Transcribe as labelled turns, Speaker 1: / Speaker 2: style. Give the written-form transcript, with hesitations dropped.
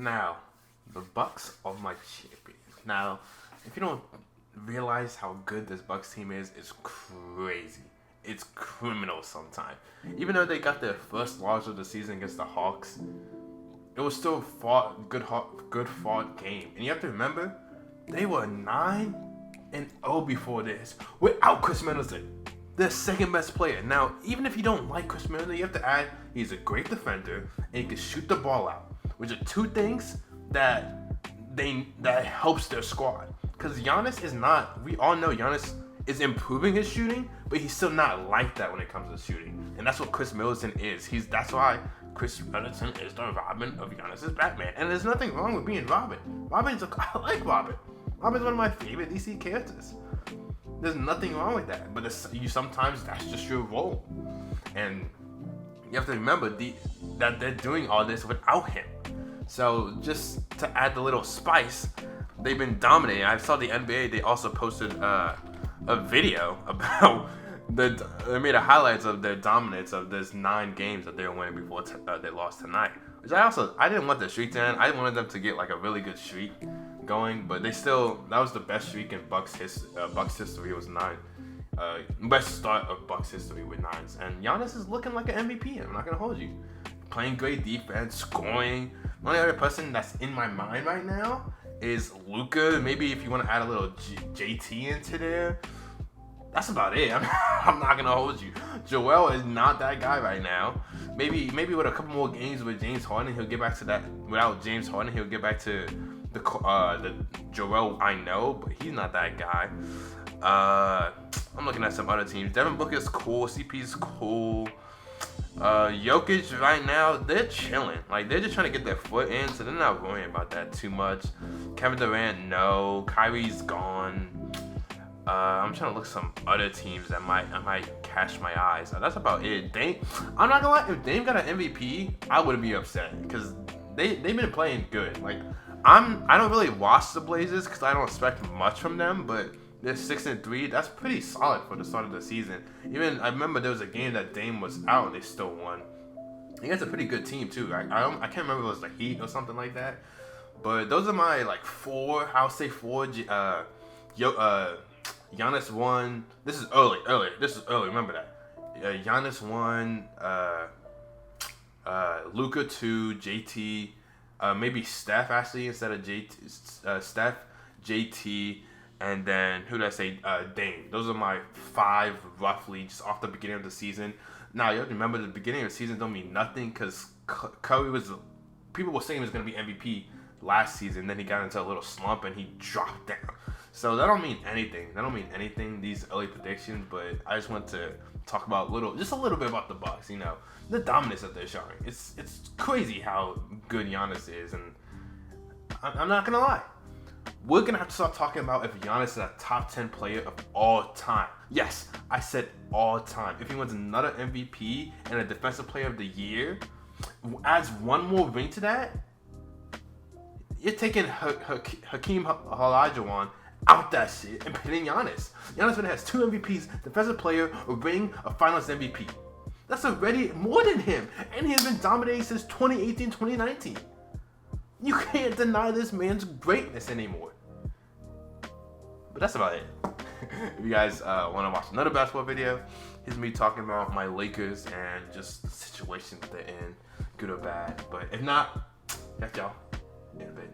Speaker 1: Now, the Bucks are my champions. Now, if you don't realize how good this Bucks team is, it's crazy. It's criminal sometimes. Even though they got their first loss of the season against the Hawks, it was still good fought game. And you have to remember, they were 9-0 before this without Chris Middleton, their second best player. Now, even if you don't like Chris Middleton, you have to add he's a great defender and he can shoot the ball out, which are two things that helps their squad. Because Giannis is not. We all know Giannis is improving his shooting, but he's still not like that when it comes to shooting. And that's what Chris Middleton is. That's why Chris Middleton is the Robin of Giannis' Batman. And there's nothing wrong with being Robin. I like Robin. Robin's one of my favorite DC characters. There's nothing wrong with that. But sometimes that's just your role. And you have to remember that they're doing all this without him. So just to add the little spice, they've been dominating. I saw the NBA, they also posted a video about they made a highlights of their dominance of this 9 games that they were winning before they lost tonight. Which I didn't want the streak to end. I wanted them to get like a really good streak going, but that was the best streak in Bucks history. It was 9. Best start of Bucks history with 9s. And Giannis is looking like an MVP. I'm not gonna hold you. Playing great defense, scoring. The only other person that's in my mind right now is Luka. Maybe if you want to add a little JT into there. That's about it. I'm not gonna hold you. Joel is not that guy right now. Maybe with a couple more games with James Harden, he'll get back to that. Without James Harden, he'll get back to the Joel I know, but he's not that guy. I'm looking at some other teams. Devin Booker's cool. CP's cool. Jokic right now, they're chilling. Like, they're just trying to get their foot in, so they're not worrying about that too much. Kevin Durant, no. Kyrie's gone. I'm trying to look some other teams that might catch my eyes. That's about it. I'm not gonna lie, if Dame got an MVP, I wouldn't be upset because they've been playing good. Like, I don't really watch the Blazers because I don't expect much from them, but they're 6-3. That's pretty solid for the start of the season. Even I remember there was a game that Dame was out and they still won. He has a pretty good team too. I can't remember if it was the Heat or something like that. But those are my like 4. I'll say 4. Giannis won. This is early. This is early. Remember that. Giannis won. Luka 2. JT. Maybe Steph actually instead of JT. Steph, JT, and then who did I say? Dame. Those are my 5 roughly just off the beginning of the season. Now you have to remember the beginning of the season don't mean nothing because Curry people were saying he was going to be MVP last season. Then he got into a little slump and he dropped down. So that don't mean anything. These early predictions, but I just want to talk about just a little bit about the Bucks. You know, the dominance that they're showing. It's crazy how good Giannis is, and I'm not gonna lie. We're gonna have to start talking about if Giannis is a top 10 player of all time. Yes, I said all time. If he wins another MVP and a Defensive Player of the Year, adds one more ring to that, you're taking Hakeem Olajuwon out that shit and putting Giannis. Giannis has 2 MVPs, Defensive Player, a ring, a Finals MVP. That's already more than him, and he has been dominating since 2018, 2019. You can't deny this man's greatness anymore. But that's about it. If you guys want to watch another basketball video, here's me talking about my Lakers and just the situations they're in, good or bad. But if not, catch y'all in a bit.